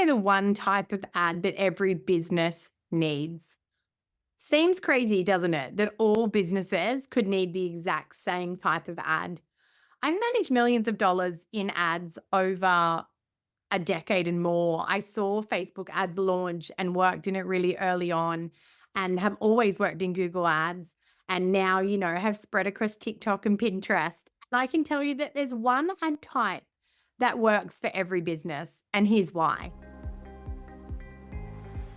know the one type of ad that every business needs? Seems crazy, doesn't it? That all businesses could need the exact same type of ad. I've managed millions of dollars in ads over a decade and more. I saw Facebook ad launch and worked in it really early on and have always worked in Google Ads. And now, have spread across TikTok and Pinterest. And I can tell you that there's one ad type that works for every business. And here's why.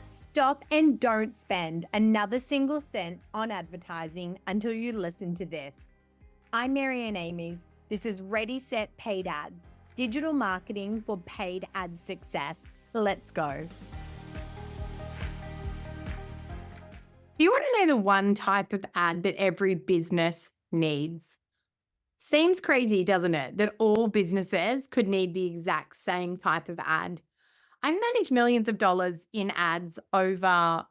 Stop and don't spend another single cent on advertising until you listen to this. I'm Marianne Amies. This is Ready, Set, Paid Ads, digital marketing for paid ad success. Let's go. You want to know the one type of ad that every business needs? Seems crazy, doesn't it? That all businesses could need the exact same type of ad. I've managed millions of dollars in ads over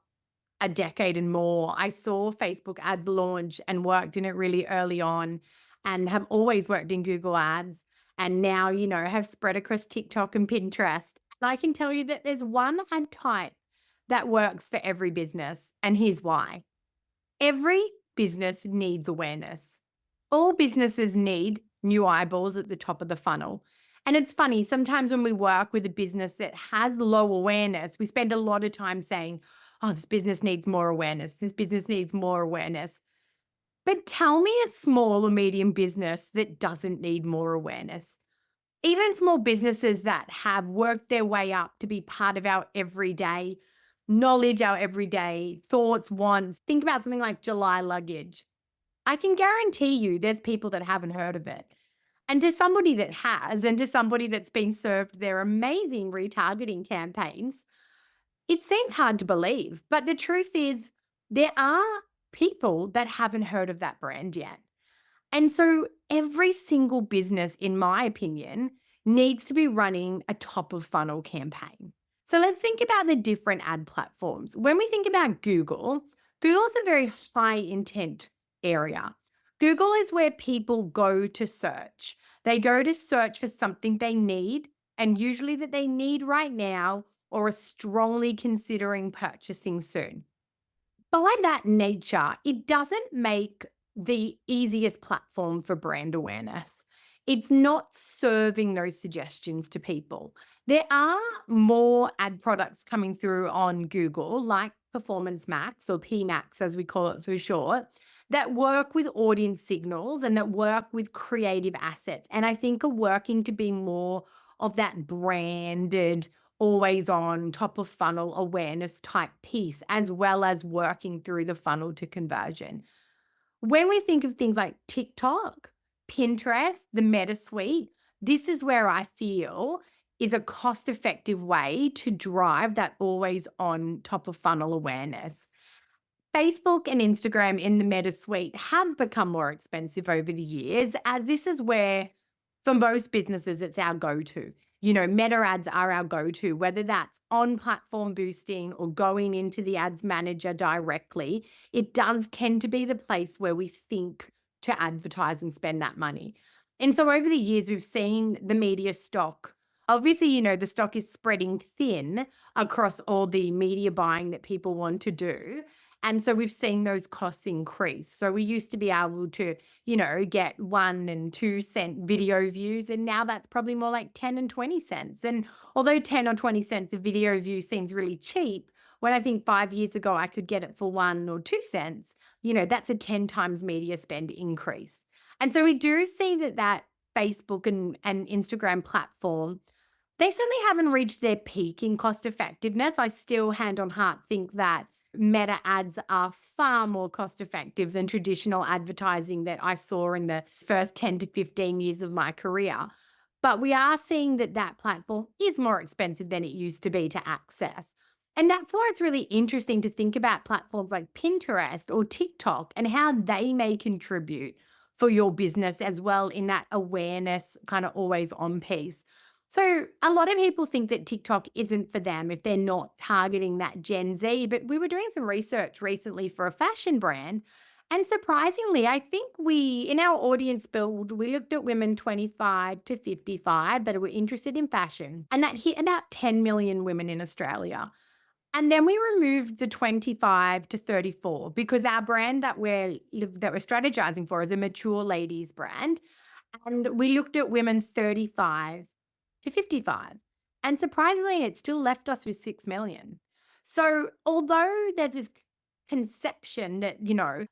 a decade and more. I saw Facebook ad launch and worked in it really early on and have always worked in Google Ads and now, have spread across TikTok and Pinterest. And I can tell you that there's one ad type that works for every business. And here's why. Every business needs awareness. All businesses need new eyeballs at the top of the funnel. And it's funny, sometimes when we work with a business that has low awareness, we spend a lot of time saying, oh, this business needs more awareness. This business needs more awareness. But tell me a small or medium business that doesn't need more awareness. Even small businesses that have worked their way up to be part of our everyday knowledge, our everyday thoughts, wants. Think about something like July luggage. I can guarantee you there's people that haven't heard of it. And to somebody that has, and to somebody that's been served their amazing retargeting campaigns, it seems hard to believe. But the truth is, there are people that haven't heard of that brand yet. And so every single business, in my opinion, needs to be running a top of funnel campaign. So let's think about the different ad platforms. When we think about Google, Google is a very high intent area. Google is where people go to search. They go to search for something they need, and usually that they need right now or are strongly considering purchasing soon. By that nature, it doesn't make the easiest platform for brand awareness. It's not serving those suggestions to people. There are more ad products coming through on Google, like Performance Max or PMax, as we call it for short, that work with audience signals and that work with creative assets. And I think are working to be more of that branded, always on, top of funnel awareness type piece, as well as working through the funnel to conversion. When we think of things like TikTok, Pinterest, the Meta Suite, this is where I feel is a cost-effective way to drive that always on top of funnel awareness. Facebook and Instagram in the Meta Suite have become more expensive over the years, as this is where, for most businesses, it's our go-to. Meta ads are our go-to, whether that's on platform boosting or going into the ads manager directly. It does tend to be the place where we think to advertise and spend that money. And so over the years, we've seen the media stock. Obviously, the stock is spreading thin across all the media buying that people want to do. And so we've seen those costs increase. So we used to be able to, get 1 and 2 cent video views. And now that's probably more like 10 and 20 cents. And although 10 or 20 cents a video view seems really cheap, when I think 5 years ago I could get it for 1 or 2 cents, that's a 10 times media spend increase. And so we do see that Facebook and Instagram platform, they certainly haven't reached their peak in cost effectiveness. I still, hand on heart, think that Meta ads are far more cost effective than traditional advertising that I saw in the first 10 to 15 years of my career. But we are seeing that platform is more expensive than it used to be to access. And that's why it's really interesting to think about platforms like Pinterest or TikTok and how they may contribute for your business as well in that awareness kind of always on piece. So a lot of people think that TikTok isn't for them if they're not targeting that Gen Z. But we were doing some research recently for a fashion brand, And surprisingly, I think in our audience build, we looked at women 25 to 55 that were interested in fashion, and that hit about 10 million women in Australia. And then we removed the 25 to 34 because our brand that we're strategizing for is a mature ladies brand. And we looked at women 35 to 55. And surprisingly, it still left us with 6 million. So although there's this conception that,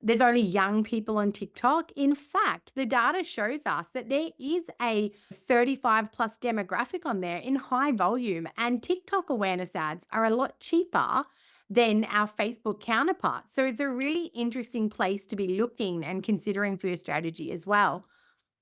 there's only young people on TikTok, in fact, the data shows us that there is a 35 plus demographic on there in high volume, and TikTok awareness ads are a lot cheaper than our Facebook counterparts. So it's a really interesting place to be looking and considering for your strategy as well.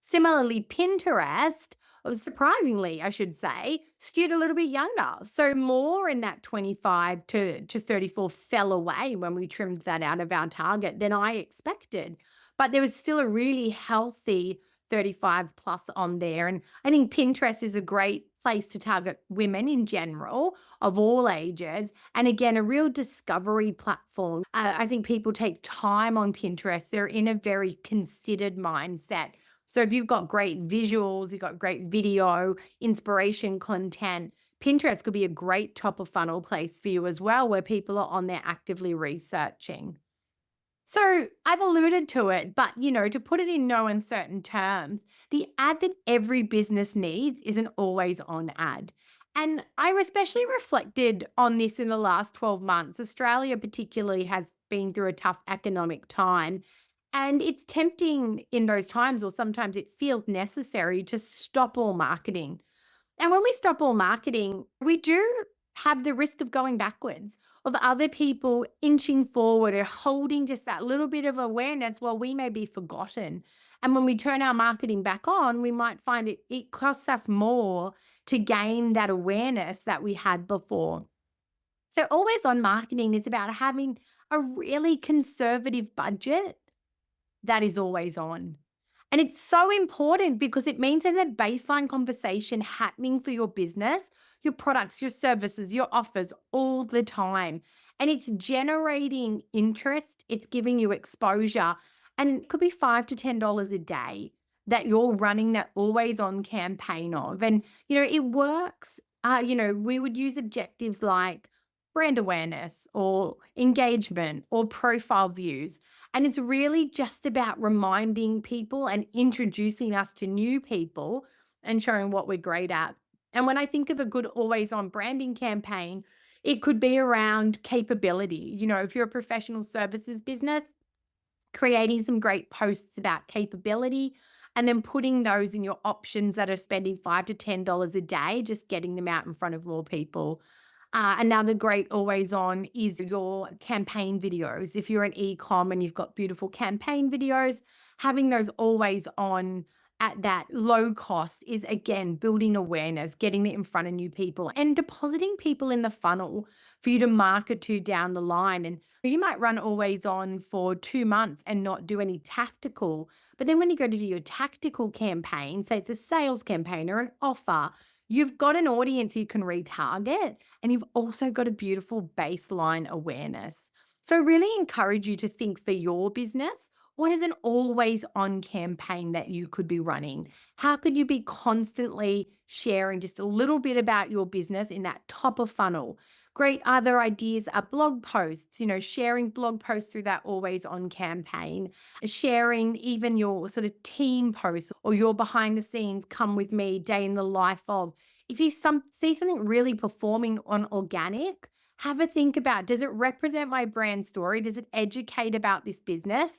Similarly, Pinterest, surprisingly, I should say, skewed a little bit younger. So more in that 25 to 34 fell away when we trimmed that out of our target than I expected. But there was still a really healthy 35 plus on there. And I think Pinterest is a great place to target women in general of all ages. And again, a real discovery platform. I think people take time on Pinterest. They're in a very considered mindset. So if you've got great visuals, you've got great video, inspiration content, Pinterest could be a great top of funnel place for you as well, where people are on there actively researching. So I've alluded to it, but to put it in no uncertain terms, the ad that every business needs is an always on ad. And I especially reflected on this in the last 12 months. Australia particularly has been through a tough economic time. And it's tempting in those times, or sometimes it feels necessary to stop all marketing. And when we stop all marketing, we do have the risk of going backwards, of other people inching forward or holding just that little bit of awareness while we may be forgotten. And when we turn our marketing back on, we might find it costs us more to gain that awareness that we had before. So always on marketing is about having a really conservative budget that is always on. And it's so important because it means there's a baseline conversation happening for your business, your products, your services, your offers all the time. And it's generating interest, it's giving you exposure, and it could be $5 to $10 a day that you're running that always on campaign of. And, it works. We would use objectives like brand awareness or engagement or profile views. And it's really just about reminding people and introducing us to new people and showing what we're great at. And when I think of a good always on branding campaign, it could be around capability. If you're a professional services business, creating some great posts about capability and then putting those in your options that are spending $5 to $10 a day, just getting them out in front of more people. Another great always on is your campaign videos. If you're an e-com and you've got beautiful campaign videos, having those always on at that low cost is, again, building awareness, getting it in front of new people and depositing people in the funnel for you to market to down the line. And you might run always on for 2 months and not do any tactical. But then when you go to do your tactical campaign, say it's a sales campaign or an offer, you've got an audience you can retarget, and you've also got a beautiful baseline awareness. So really encourage you to think for your business, what is an always on campaign that you could be running? How could you be constantly sharing just a little bit about your business in that top of funnel? Great other ideas are blog posts, sharing blog posts through that always on campaign, sharing even your sort of team posts or your behind the scenes, come with me, day in the life of. If you see something really performing on organic, have a think about, does it represent my brand story? Does it educate about this business?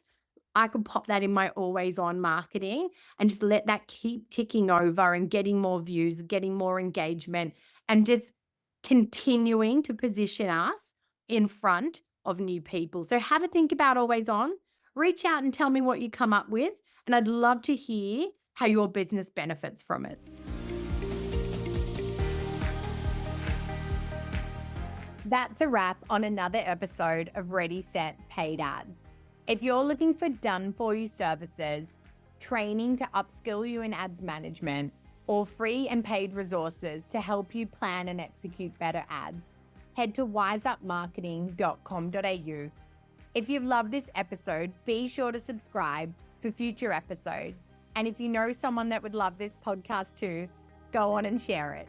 I could pop that in my always on marketing and just let that keep ticking over and getting more views, getting more engagement, and just continuing to position us in front of new people. So have a think about always on. Reach out and tell me what you come up with. And I'd love to hear how your business benefits from it. That's a wrap on another episode of Ready, Set, Paid Ads. If you're looking for done-for-you services, training to upskill you in ads management, or free and paid resources to help you plan and execute better ads, head to wiseupmarketing.com.au. If you've loved this episode, be sure to subscribe for future episodes. And if you know someone that would love this podcast too, go on and share it.